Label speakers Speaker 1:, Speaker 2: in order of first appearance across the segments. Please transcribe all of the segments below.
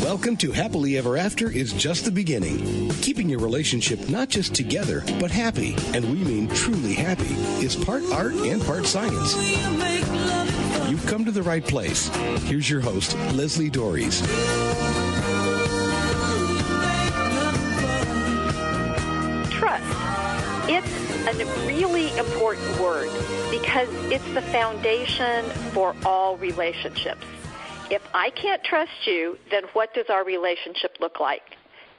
Speaker 1: Welcome to Happily Ever After is just the beginning. Keeping your relationship not just together, but happy, and we mean truly happy, is part art and part science. You've come to the right place. Here's your host, Leslie Dories.
Speaker 2: Trust. It's a really important word because it's the foundation for all relationships. If I can't trust you, then what does our relationship look like,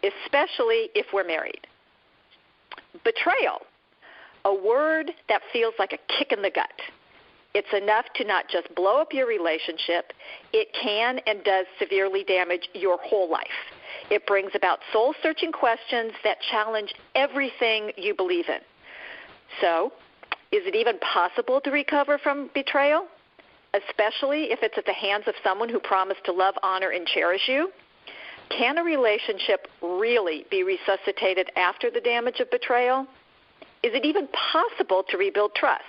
Speaker 2: especially if we're married? Betrayal, a word that feels like a kick in the gut. It's enough to not just blow up your relationship, it can and does severely damage your whole life. It brings about soul-searching questions that challenge everything you believe in. So, is it even possible to recover from betrayal? Especially if it's at the hands of someone who promised to love, honor, and cherish you? Can a relationship really be resuscitated after the damage of betrayal? Is it even possible to rebuild trust?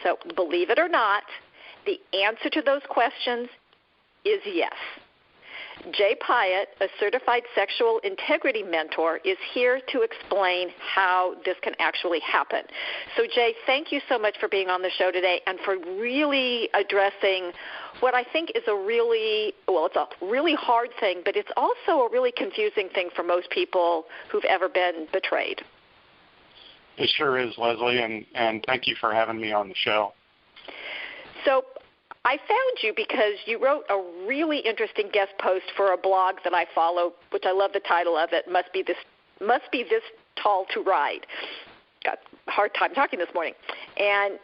Speaker 2: So, believe it or not, the answer to those questions is yes. Jay Pyatt, a certified sexual integrity mentor, is here to explain how this can actually happen. So, Jay, thank you so much for being on the show today and for really addressing what I think is it's a really hard thing, but it's also a really confusing thing for most people who've ever been betrayed.
Speaker 3: It sure is, Leslie, and thank you for having me on the show.
Speaker 2: So, I found you because you wrote a really interesting guest post for a blog that I follow, which I love the title of it, Must Be This Tall to Ride. Got a hard time talking this morning. And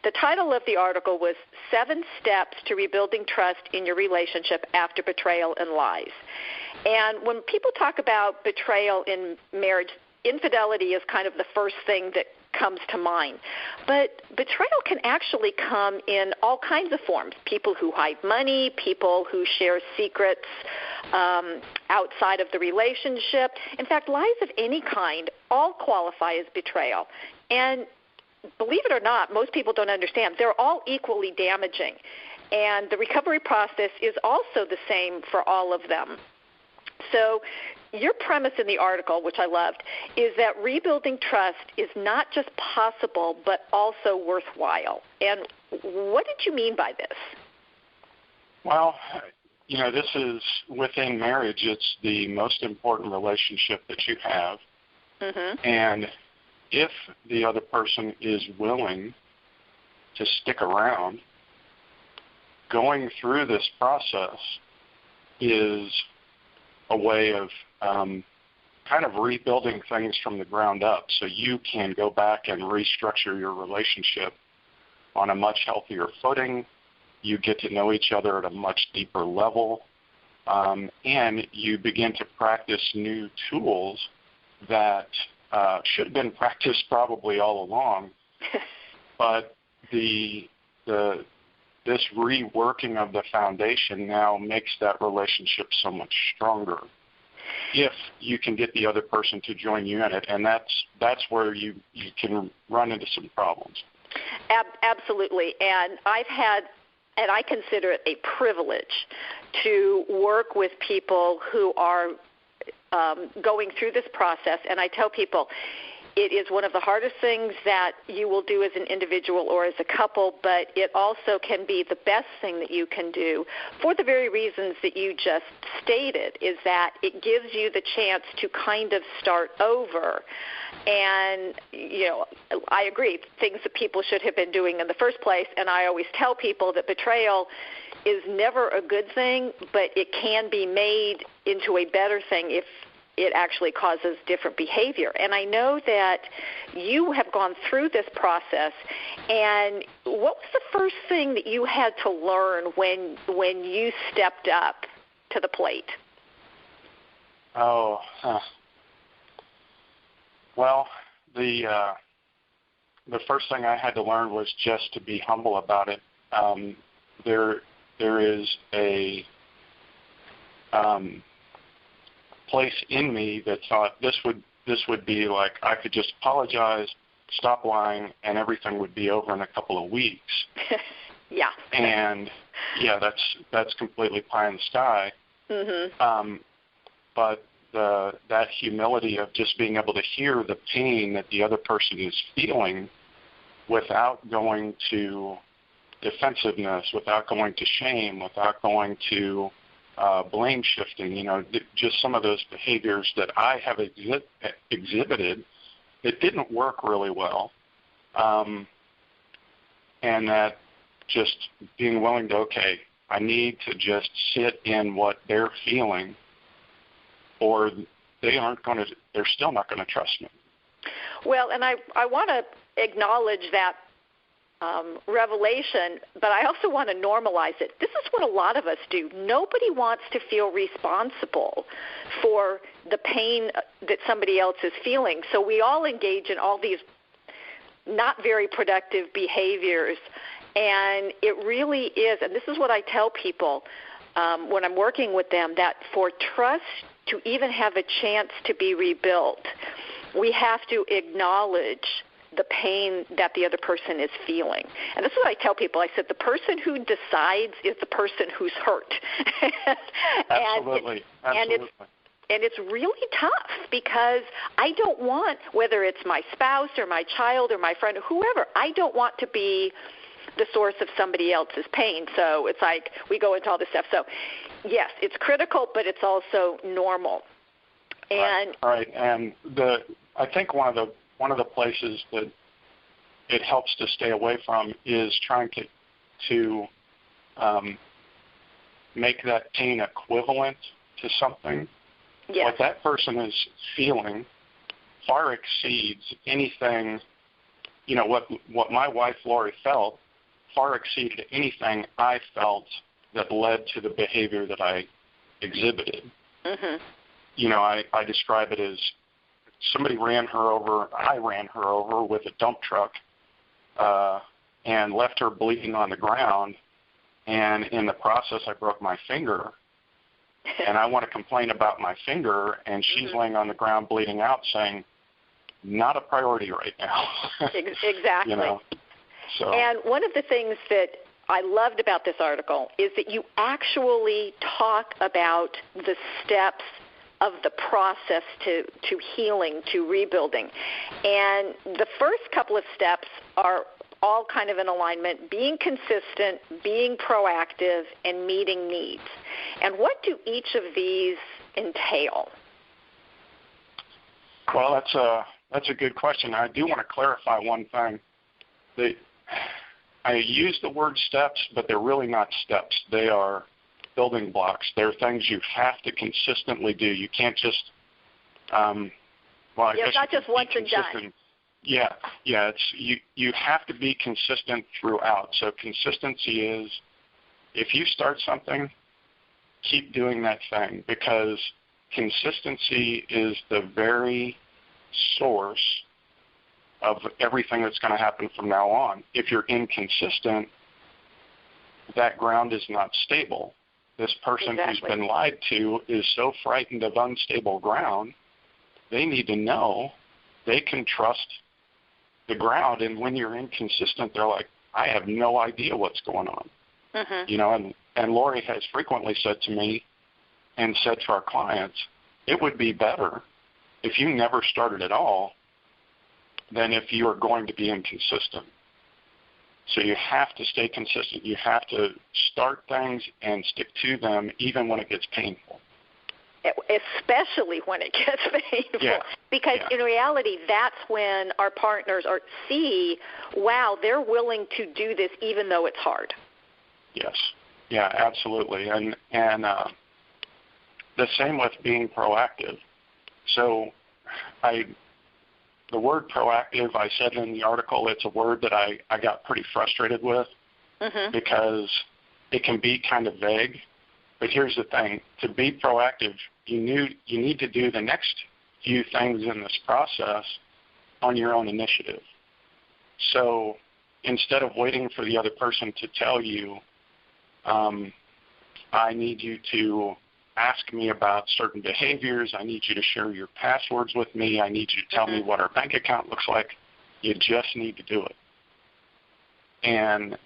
Speaker 2: the title of the article was 7 Steps to Rebuilding Trust in Your Relationship After Betrayal and Lies. And when people talk about betrayal in marriage, infidelity is kind of the first thing that comes to mind. But betrayal can actually come in all kinds of forms. People who hide money, people who share secrets outside of the relationship. In fact, lies of any kind all qualify as betrayal. And believe it or not, most people don't understand. They're all equally damaging. And the recovery process is also the same for all of them. So your premise in the article, which I loved, is that rebuilding trust is not just possible but also worthwhile. And what did you mean by this?
Speaker 3: Well, this is within marriage. It's the most important relationship that you have. Mm-hmm. And if the other person is willing to stick around, going through this process is a way of kind of rebuilding things from the ground up so you can go back and restructure your relationship on a much healthier footing. You get to know each other at a much deeper level, and you begin to practice new tools that should have been practiced probably all along, but this reworking of the foundation now makes that relationship so much stronger if you can get the other person to join you in it, and that's where you can run into some problems.
Speaker 2: Absolutely, and I consider it a privilege to work with people who are going through this process, and I tell people it is one of the hardest things that you will do as an individual or as a couple, but it also can be the best thing that you can do for the very reasons that you just stated, is that it gives you the chance to kind of start over. And, I agree, things that people should have been doing in the first place, and I always tell people that betrayal is never a good thing, but it can be made into a better thing if it actually causes different behavior. And I know that you have gone through this process, and what was the first thing that you had to learn when you stepped up to the plate?
Speaker 3: Well, the first thing I had to learn was just to be humble about it. There is a place in me that thought this would be like I could just apologize, stop lying, and everything would be over in a couple of weeks.
Speaker 2: Yeah.
Speaker 3: And that's completely pie in the sky. But that humility of just being able to hear the pain that the other person is feeling without going to defensiveness, without going to shame, without going to blame shifting, just some of those behaviors that I have exhibited that didn't work really well. And that just being willing to, okay, I need to just sit in what they're feeling, or they're still not going to trust me.
Speaker 2: Well, and I want to acknowledge that revelation, but I also want to normalize it. This is what a lot of us do. Nobody wants to feel responsible for the pain that somebody else is feeling. So we all engage in all these not very productive behaviors. And it really is, and this is what I tell people when I'm working with them, that for trust to even have a chance to be rebuilt, we have to acknowledge the pain that the other person is feeling. And this is what I tell people. I said, the person who decides is the person who's hurt.
Speaker 3: Absolutely.
Speaker 2: And it's really tough because I don't want, whether it's my spouse or my child or my friend or whoever, I don't want to be the source of somebody else's pain. So it's like we go into all this stuff. So, yes, it's critical, but it's also normal. And
Speaker 3: right. And I think one of the places that it helps to stay away from is trying to make that pain equivalent to something.
Speaker 2: Yes.
Speaker 3: What that person is feeling far exceeds anything, what my wife Lori felt far exceeded anything I felt that led to the behavior that I exhibited. I describe it as I ran her over with a dump truck and left her bleeding on the ground, and in the process I broke my finger. And I want to complain about my finger, and she's laying on the ground bleeding out saying, not a priority right now.
Speaker 2: Exactly.
Speaker 3: So. And
Speaker 2: one of the things that I loved about this article is that you actually talk about the steps of the process to healing, to rebuilding. And the first couple of steps are all kind of in alignment: being consistent, being proactive, and meeting needs. And what do each of these entail?
Speaker 3: Well, that's a good question. I do want to clarify one thing. I use the word steps, but they're really not steps. They are building blocks. They're things you have to consistently do. You can't just
Speaker 2: it's not just once and done.
Speaker 3: Yeah. You have to be consistent throughout. So consistency is, if you start something, keep doing that thing, because consistency is the very source of everything that's going to happen from now on. If you're inconsistent, that ground is not stable. This person who's been lied to is so frightened of unstable ground, they need to know they can trust the ground. And when you're inconsistent, they're like, I have no idea what's going on. And Lori has frequently said to me and said to our clients, it would be better if you never started at all than if you are going to be inconsistent. So you have to stay consistent. You have to start things and stick to them even when it gets painful.
Speaker 2: Especially when it gets painful.
Speaker 3: Yeah.
Speaker 2: Because in reality, that's when our partners see, wow, they're willing to do this even though it's hard.
Speaker 3: Yes. Yeah, absolutely. And the same with being proactive. So the word proactive, I said in the article, it's a word that I got pretty frustrated with because it can be kind of vague. But here's the thing. To be proactive, you need to do the next few things in this process on your own initiative. So instead of waiting for the other person to tell you, I need you to ask me about certain behaviors, I need you to share your passwords with me, I need you to tell me what our bank account looks like, you just need to do it. And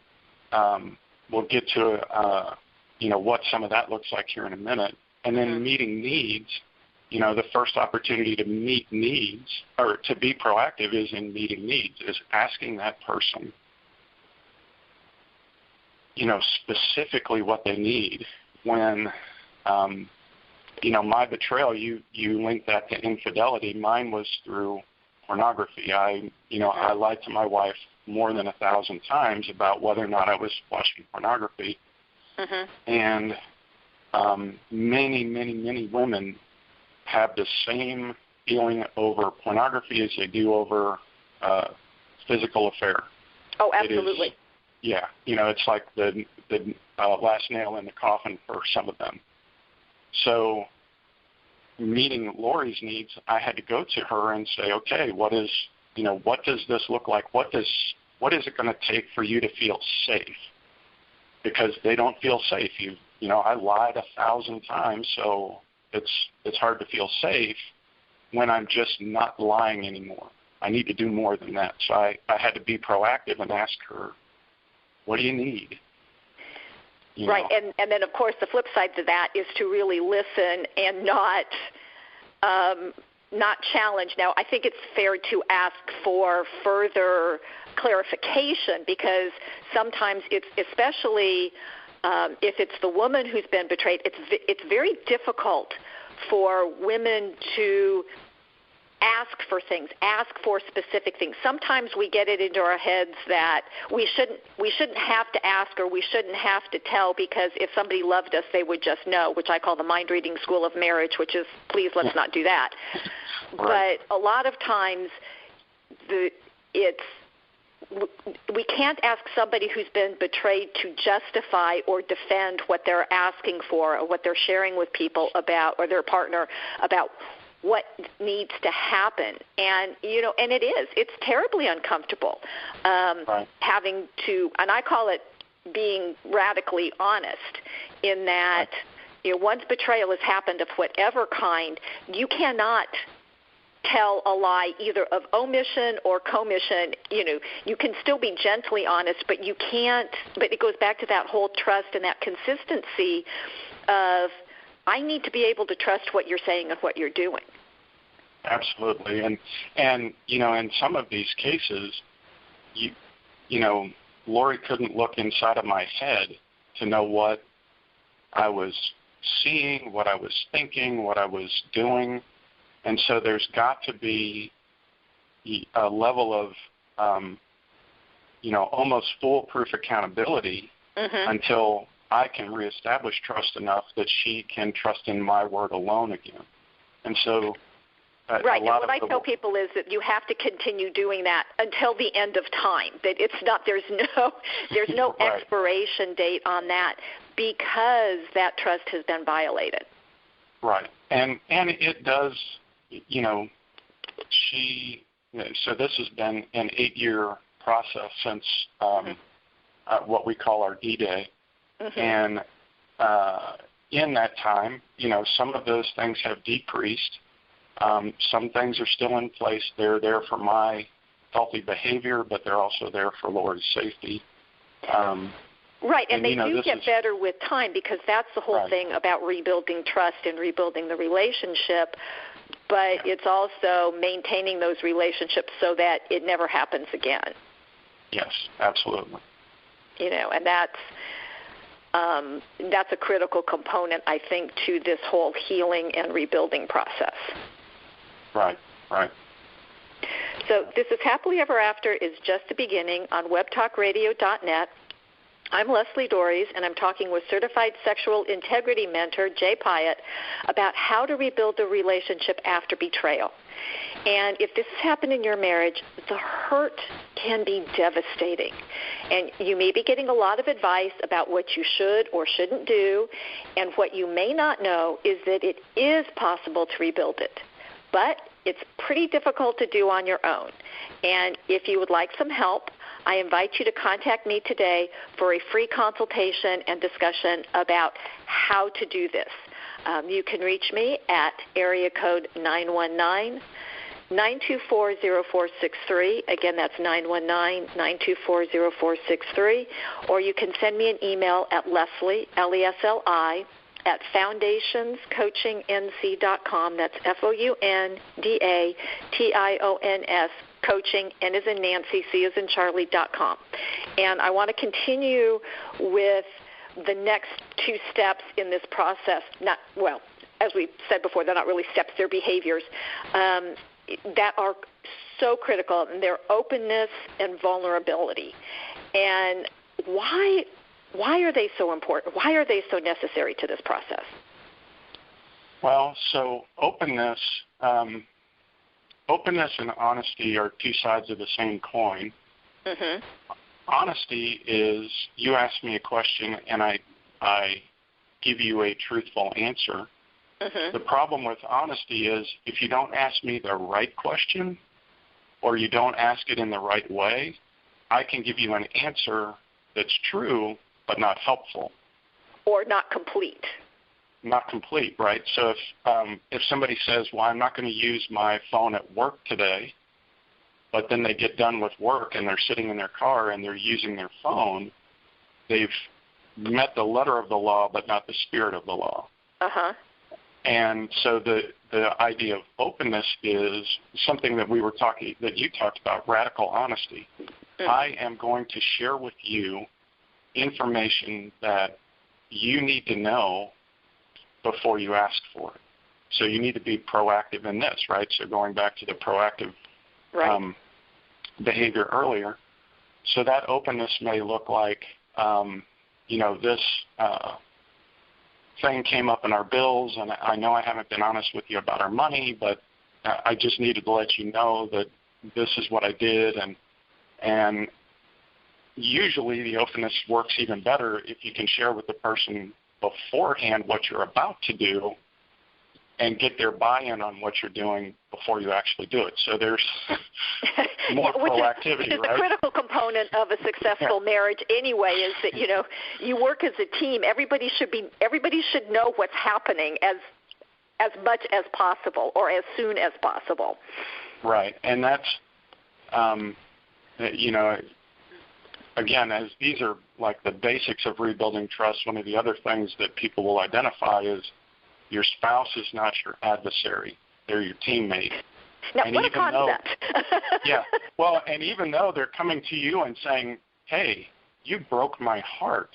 Speaker 3: we'll get to what some of that looks like here in a minute. And then meeting needs, the first opportunity to meet needs or to be proactive is in meeting needs, is asking that person, specifically what they need. When, my betrayal, you link that to infidelity. Mine was through pornography. I lied to my wife more than 1,000 times about whether or not I was watching pornography. And many, many, many women have the same feeling over pornography as they do over physical affair.
Speaker 2: Oh, absolutely.
Speaker 3: It's like the last nail in the coffin for some of them. So meeting Lori's needs, I had to go to her and say, okay, what does this look like? What is it going to take for you to feel safe? Because they don't feel safe. I lied 1,000 times, so it's hard to feel safe when I'm just not lying anymore. I need to do more than that. So I had to be proactive and ask her, what do you need?
Speaker 2: Right, and then, of course, the flip side to that is to really listen and not challenge. Now, I think it's fair to ask for further clarification, because sometimes it's, especially if it's the woman who's been betrayed, it's very difficult for women to ask for things, ask for specific things. Sometimes we get it into our heads that we shouldn't have to ask, or we shouldn't have to tell, because if somebody loved us, they would just know, which I call the mind reading school of marriage, which is, please, let's not do that. Right. But a lot of times we can't ask somebody who's been betrayed to justify or defend what they're asking for, or what they're sharing with people about, or their partner about what needs to happen. And, and it's terribly uncomfortable having to, and I call it being radically honest, in that, once betrayal has happened of whatever kind, you cannot tell a lie either of omission or commission. You can still be gently honest, but you can't, but it goes back to that whole trust and that consistency of, I need to be able to trust what you're saying and what you're doing.
Speaker 3: Absolutely. And in some of these cases, Lori couldn't look inside of my head to know what I was seeing, what I was thinking, what I was doing. And so there's got to be a level of, almost foolproof accountability until I can reestablish trust enough that she can trust in my word alone again. And so
Speaker 2: right, and what I tell people is that you have to continue doing that until the end of time. That it's not, there's no right. expiration date on that, because that trust has been violated.
Speaker 3: Right, and it does, so this has been an 8-year process since what we call our D-Day. And in that time, some of those things have decreased. Some things are still in place. They're there for my healthy behavior, but they're also there for Lori's safety.
Speaker 2: Right, and they do get better with time, because that's the whole thing about rebuilding trust and rebuilding the relationship, but it's also maintaining those relationships so that it never happens again.
Speaker 3: Yes, absolutely.
Speaker 2: And that's a critical component, I think, to this whole healing and rebuilding process.
Speaker 3: Right.
Speaker 2: So this is Happily Ever After is just the beginning on webtalkradio.net. I'm Leslie Dories, and I'm talking with certified sexual integrity mentor Jay Pyatt about how to rebuild a relationship after betrayal. And if this has happened in your marriage, the hurt can be devastating. And you may be getting a lot of advice about what you should or shouldn't do, and what you may not know is that it is possible to rebuild it. But it's pretty difficult to do on your own. And if you would like some help, I invite you to contact me today for a free consultation and discussion about how to do this. You can reach me at area code 919-924-0463. Again, that's 919-924-0463. Or you can send me an email at Leslie, Leslie, at foundationscoachingnc.com. That's FOUNDATIONS, coaching, N as in Nancy, C as in Charlie.com. And I want to continue with the next two steps in this process. As we said before, they're not really steps, they're behaviors that are so critical, and they're openness and vulnerability. And why are they so important? Why are they so necessary to this process?
Speaker 3: Well, so openness and honesty are two sides of the same coin. Mm-hmm. Honesty is you ask me a question and I give you a truthful answer. Mm-hmm. The problem with honesty is if you don't ask me the right question or you don't ask it in the right way, I can give you an answer that's true but not helpful.
Speaker 2: Or not complete.
Speaker 3: Not complete, right? So if somebody says, well, I'm not going to use my phone at work today, but then they get done with work and they're sitting in their car and they're using their phone, they've met the letter of the law but not the spirit of the law. Uh-huh. And so the idea of openness is something that you talked about, radical honesty. Mm-hmm. I am going to share with you information that you need to know before you ask for it. So you need to be proactive in this, right? So going back to the proactive behavior earlier. So that openness may look like, this thing came up in our bills, and I know I haven't been honest with you about our money, but I just needed to let you know that this is what I did. And usually the openness works even better if you can share with the person beforehand what you're about to do and get their buy-in on what you're doing before you actually do it. So there's more proactivity,
Speaker 2: which is the critical component of a successful marriage anyway, is that, you work as a team. Everybody should know what's happening as much as possible or as soon as possible.
Speaker 3: Right. And that's, again, as these are like the basics of rebuilding trust, one of the other things that people will identify is your spouse is not your adversary. They're your teammate.
Speaker 2: Now, and what a concept.
Speaker 3: And even though they're coming to you and saying, hey, you broke my heart,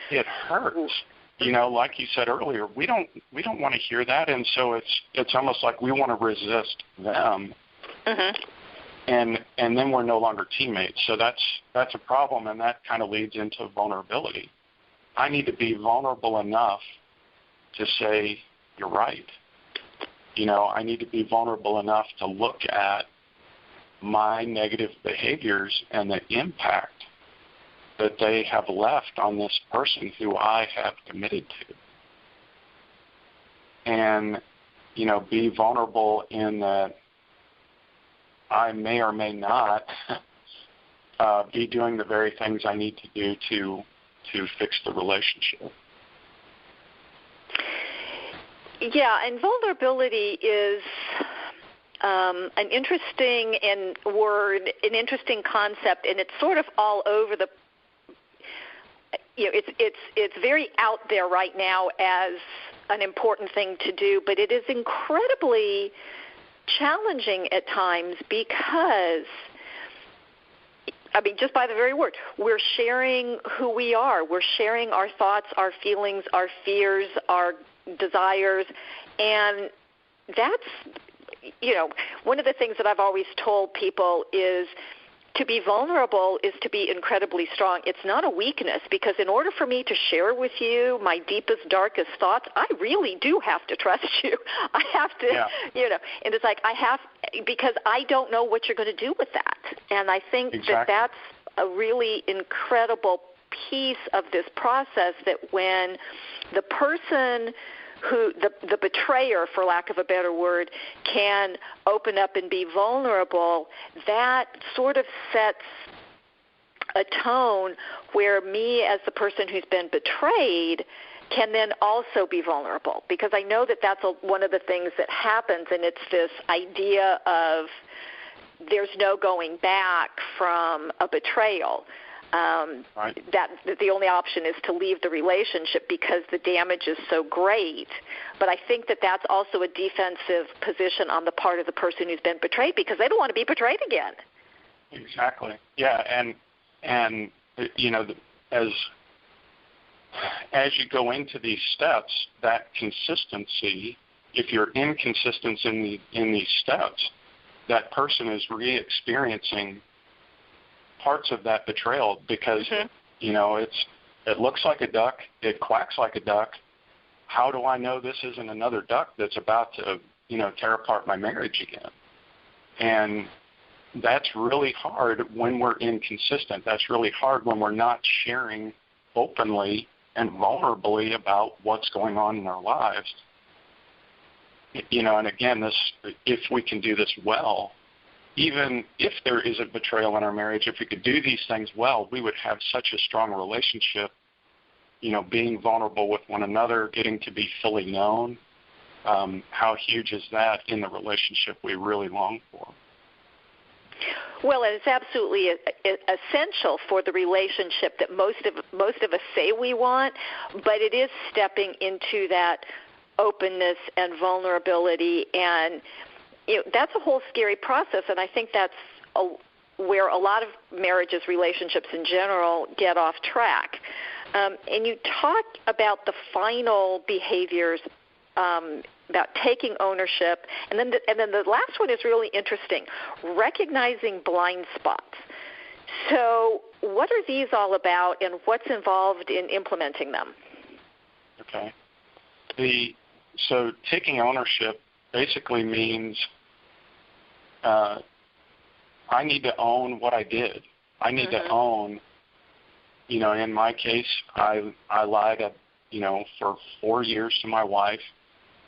Speaker 3: it hurts. Like you said earlier, we don't want to hear that, and so it's almost like we want to resist them. Mm-hmm. And then we're no longer teammates. So that's a problem, and that kind of leads into vulnerability. I need to be vulnerable enough to say, you're right. I need to be vulnerable enough to look at my negative behaviors and the impact that they have left on this person who I have committed to. And, be vulnerable in that I may or may not be doing the very things I need to do to fix the relationship.
Speaker 2: Yeah, and vulnerability is an interesting word, an interesting concept, and it's sort of all over the. It's very out there right now as an important thing to do, but it is incredibly challenging at times because, just by the very word, we're sharing who we are. We're sharing our thoughts, our feelings, our fears, our desires, and that's, one of the things that I've always told people is to be vulnerable is to be incredibly strong. It's not a weakness, because in order for me to share with you my deepest, darkest thoughts, I really do have to trust you. I have to, and it's like because I don't know what you're going to do with that. And I think that's a really incredible piece of this process, that when the person who, the betrayer, for lack of a better word, can open up and be vulnerable, that sort of sets a tone where me as the person who's been betrayed can then also be vulnerable. Because I know that that's one of the things that happens, and it's this idea of there's no going back from a betrayal.
Speaker 3: Right.
Speaker 2: that the only option is to leave the relationship because the damage is so great. But I think that that's also a defensive position on the part of the person who's been betrayed because they don't want to be betrayed again.
Speaker 3: Exactly. Yeah, and you know, as you go into these steps, that consistency, if you're inconsistent in these steps, that person is re-experiencing parts of that betrayal because, you know, it looks like a duck, it quacks like a duck. How do I know this isn't another duck that's about to, you know, tear apart my marriage again? And that's really hard when we're inconsistent. That's really hard when we're not sharing openly and vulnerably about what's going on in our lives. You know, and again, if we can do this well, even if there is a betrayal in our marriage, if we could do these things well, we would have such a strong relationship, you know, being vulnerable with one another, getting to be fully known. How huge is that in the relationship we really long for?
Speaker 2: Well, and it's absolutely essential for the relationship that most of us say we want, but it is stepping into that openness and vulnerability, and you know, that's a whole scary process, and I think that's where a lot of marriages, relationships in general, get off track. And you talk about the final behaviors, about taking ownership, and then the last one is really interesting, recognizing blind spots. So what are these all about, and what's involved in implementing them?
Speaker 3: Okay. So taking ownership basically means I need to own what I did. I need to own, you know, in my case, I lied, you know, for 4 years to my wife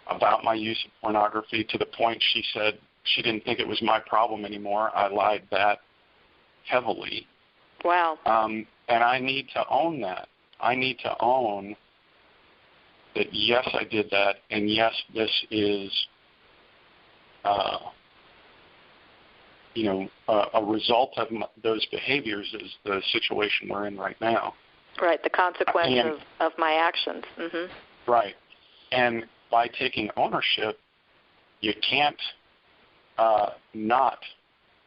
Speaker 3: about my use of pornography to the point she said she didn't think it was my problem anymore. I lied that heavily.
Speaker 2: Wow.
Speaker 3: And I need to own that. I need to own that, yes, I did that, and yes, this is, you know, a result of those behaviors is the situation we're in right now.
Speaker 2: Right, the consequence of my actions.
Speaker 3: Right. And by taking ownership, you can't not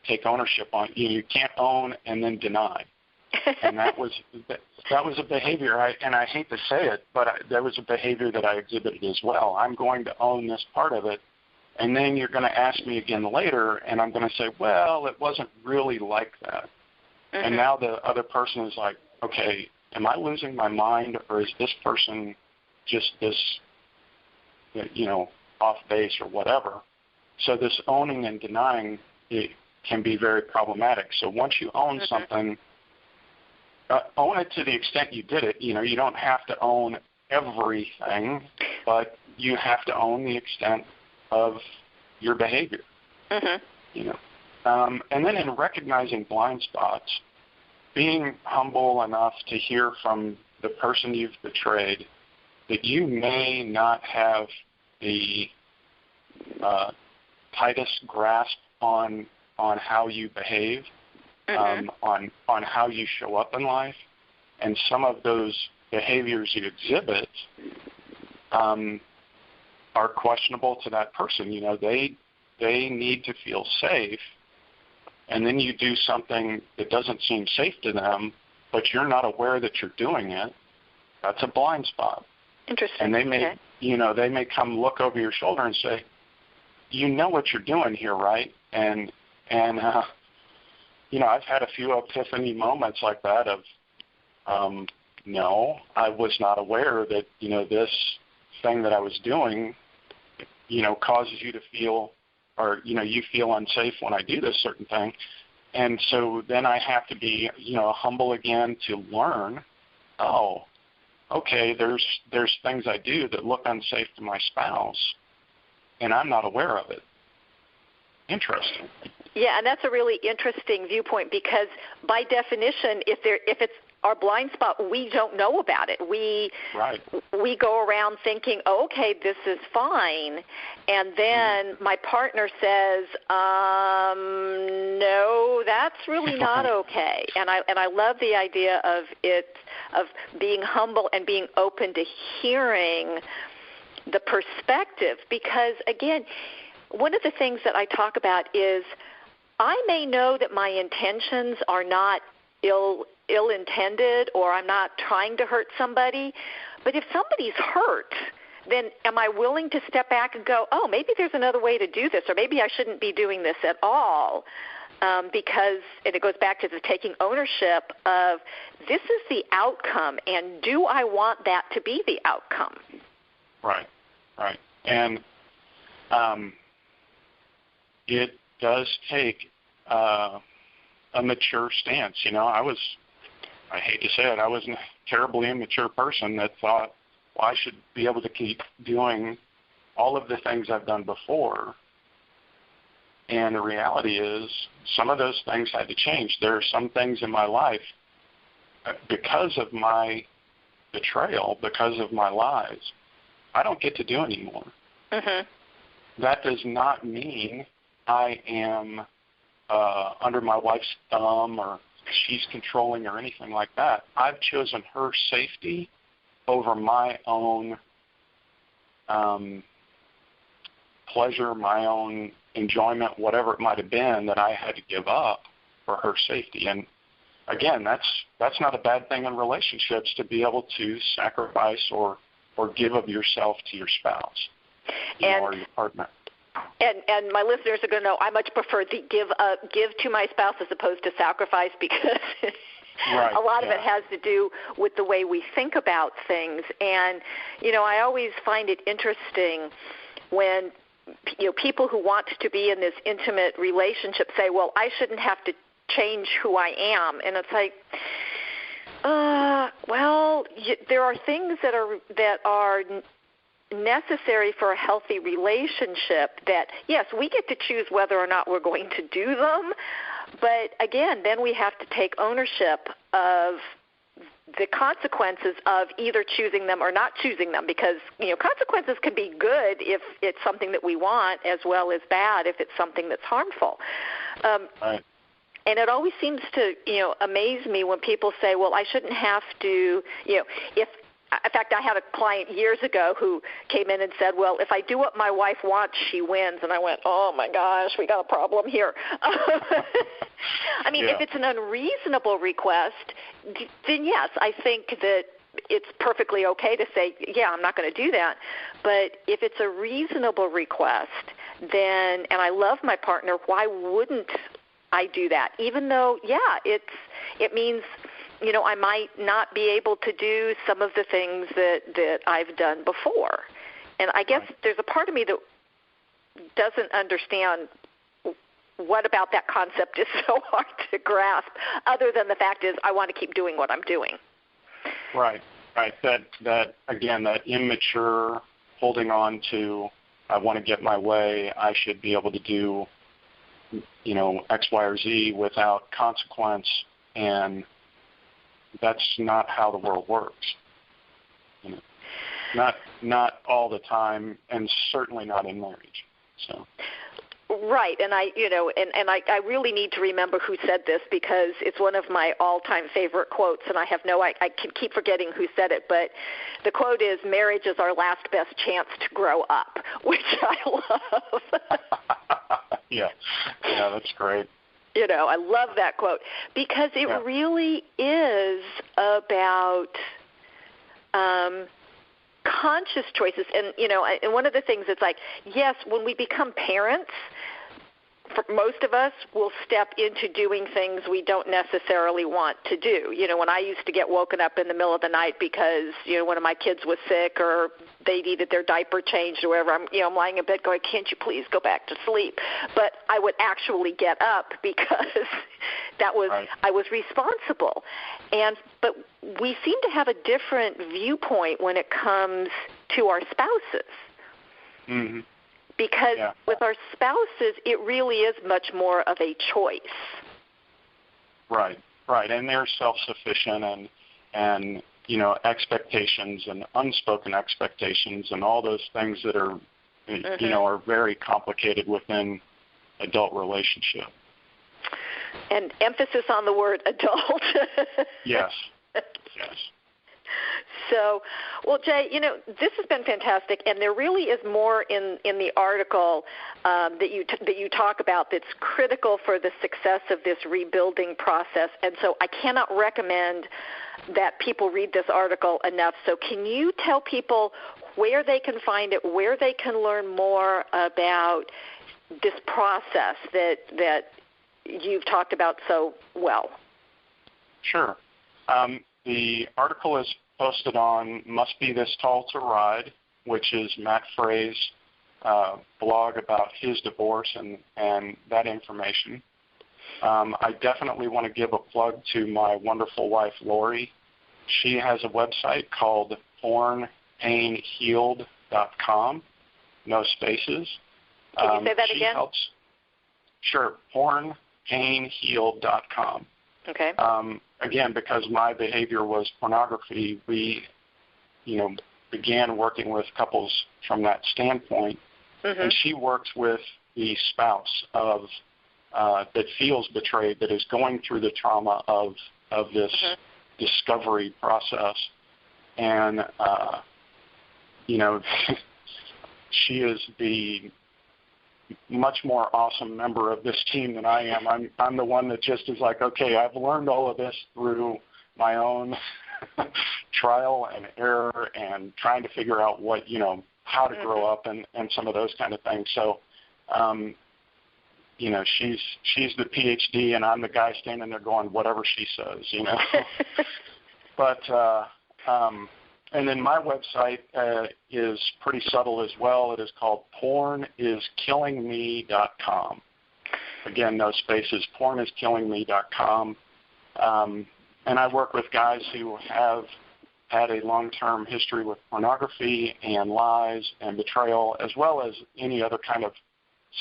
Speaker 3: take ownership on. You can't own and then deny. And that was a behavior. And I hate to say it, but there was a behavior that I exhibited as well. I'm going to own this part of it, and then you're going to ask me again later, and I'm going to say, well, it wasn't really like that. And now the other person is like, okay, am I losing my mind, or is this person just this, you know, off base or whatever? So this owning and denying, it can be very problematic. So once you own something, own it to the extent you did it. You know, you don't have to own everything, but you have to own the extent of your behavior. You know, and then in recognizing blind spots, being humble enough to hear from the person you've betrayed that you may not have the tightest grasp on how you behave, on how you show up in life, and some of those behaviors you exhibit are questionable to that person. You know, they need to feel safe, and then you do something that doesn't seem safe to them, but you're not aware that you're doing it. That's a blind spot.
Speaker 2: Interesting.
Speaker 3: And they may, you know, they may come look over your shoulder and say, you know what you're doing here, right? And you know, I've had a few epiphany moments like that of, no, I was not aware that, you know, this thing that I was doing, you know, causes you to feel, or, you know, you feel unsafe when I do this certain thing. And so then I have to be, you know, humble again to learn, oh, okay, there's things I do that look unsafe to my spouse, and I'm not aware of it. Interesting.
Speaker 2: Yeah, and that's a really interesting viewpoint because by definition, if it's our blind spot, we don't know about it. We go around thinking, oh, okay, this is fine, and then my partner says, no, that's really not okay. And I love the idea of being humble and being open to hearing the perspective, because again, one of the things that I talk about is I may know that my intentions are not ill-intended, or I'm not trying to hurt somebody, but if somebody's hurt, then am I willing to step back and go, oh, maybe there's another way to do this, or maybe I shouldn't be doing this at all, because, and it goes back to the taking ownership of this is the outcome, and do I want that to be the outcome? Right.
Speaker 3: And it does take a mature stance. You know, I hate to say it, I was a terribly immature person that thought, well, I should be able to keep doing all of the things I've done before. And the reality is some of those things had to change. There are some things in my life, because of my betrayal, because of my lies, I don't get to do anymore. Mm-hmm. That does not mean I am under my wife's thumb or she's controlling or anything like that. I've chosen her safety over my own pleasure, my own enjoyment, whatever it might have been that I had to give up for her safety. And again, that's not a bad thing in relationships, to be able to sacrifice or give of yourself to your spouse or your partner.
Speaker 2: And my listeners are going to know I much prefer the give to my spouse as opposed to sacrifice, because a lot of it has to do with the way we think about things. And, you know, I always find it interesting when, you know, people who want to be in this intimate relationship say, well, I shouldn't have to change who I am. And it's like, well, there are things that are necessary for a healthy relationship that, yes, we get to choose whether or not we're going to do them. But again, then we have to take ownership of the consequences of either choosing them or not choosing them, because, you know, consequences can be good if it's something that we want, as well as bad if it's something that's harmful.
Speaker 3: Right.
Speaker 2: And it always seems to, you know, amaze me when people say, well, I shouldn't have to, you know, in fact, I had a client years ago who came in and said, well, if I do what my wife wants, she wins. And I went, oh, my gosh, we got a problem here. I mean, if it's an unreasonable request, then yes, I think that it's perfectly okay to say, yeah, I'm not going to do that. But if it's a reasonable request, then, and I love my partner, why wouldn't I do that? Even though, it means, you know, I might not be able to do some of the things that I've done before. And I guess there's a part of me that doesn't understand what about that concept is so hard to grasp, other than the fact is I want to keep doing what I'm doing.
Speaker 3: Right. That again, that immature holding on to, I want to get my way, I should be able to do, you know, X, Y, or Z without consequence, and that's not how the world works. You know, not all the time, and certainly not in marriage. So.
Speaker 2: Right, and I really need to remember who said this, because it's one of my all-time favorite quotes, and I can keep forgetting who said it, but the quote is, "Marriage is our last best chance to grow up," which I love.
Speaker 3: Yeah, that's great.
Speaker 2: You know, I love that quote, because it really is about conscious choices. And, you know, and one of the things that's like, yes, when we become parents, for most of us will step into doing things we don't necessarily want to do. You know, when I used to get woken up in the middle of the night because, you know, one of my kids was sick or they needed their diaper changed or whatever, I'm lying in bed going, can't you please go back to sleep? But I would actually get up because I was responsible. But we seem to have a different viewpoint when it comes to our spouses. Mm-hmm. Because with our spouses, it really is much more of a choice.
Speaker 3: Right. Right, and they're self-sufficient and you know, expectations and unspoken expectations and all those things that are, you know, are very complicated within adult relationship.
Speaker 2: And emphasis on the word adult.
Speaker 3: Yes.
Speaker 2: So, well, Jay, you know, this has been fantastic, and there really is more in the article that you talk about that's critical for the success of this rebuilding process. And so I cannot recommend that people read this article enough. So can you tell people where they can find it, where they can learn more about this process that you've talked about so well?
Speaker 3: Sure. The article is posted on Must Be This Tall to Ride, which is Matt Frey's blog about his divorce and that information. I definitely want to give a plug to my wonderful wife, Lori. She has a website called pornpainhealed.com, no spaces.
Speaker 2: Can you say that again?
Speaker 3: Sure, pornpainhealed.com.
Speaker 2: Okay.
Speaker 3: Again, because my behavior was pornography, we, you know, began working with couples from that standpoint. And she works with the spouse of that feels betrayed, that is going through the trauma of this discovery process. And, you know, she is the much more awesome member of this team than I am. I'm the one that just is like, okay, I've learned all of this through my own trial and error and trying to figure out what, you know, how to grow up and some of those kind of things. So, you know, she's the PhD and I'm the guy standing there going, whatever she says, you know. But, and then my website is pretty subtle as well. It is called porniskillingme.com. Again, no spaces, porniskillingme.com. And I work with guys who have had a long-term history with pornography and lies and betrayal, as well as any other kind of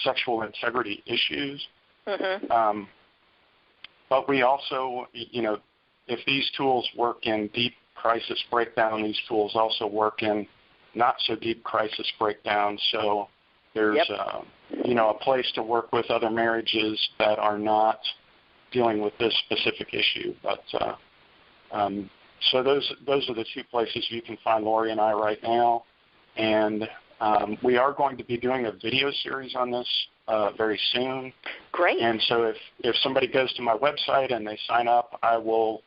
Speaker 3: sexual integrity issues. But we also, you know, if these tools work in deep crisis breakdown, these tools also work in not so deep crisis breakdown. So there's, you know, a place to work with other marriages that are not dealing with this specific issue. But so those are the two places you can find Lori and I right now. And we are going to be doing a video series on this very soon.
Speaker 2: Great.
Speaker 3: And so if somebody goes to my website and they sign up, I will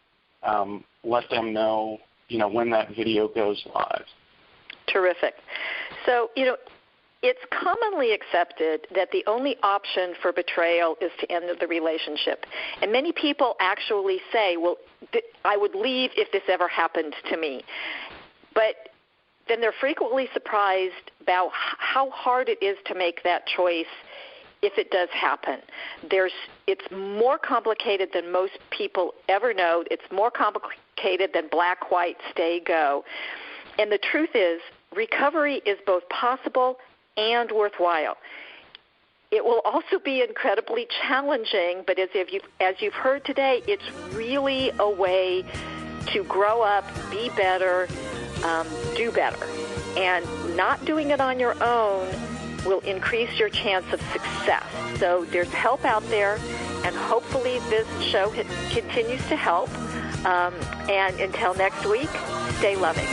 Speaker 3: let them know, you know, when that video goes live.
Speaker 2: Terrific. So, you know, it's commonly accepted that the only option for betrayal is to end the relationship. And many people actually say, well, I would leave if this ever happened to me. But then they're frequently surprised about how hard it is to make that choice if it does happen. It's more complicated than most people ever know. It's more complicated than black, white, stay, go. And the truth is, recovery is both possible and worthwhile. It will also be incredibly challenging, but as you've heard today, it's really a way to grow up, be better, do better. And not doing it on your own will increase your chance of success. So there's help out there, and hopefully this show continues to help. And until next week, stay loving.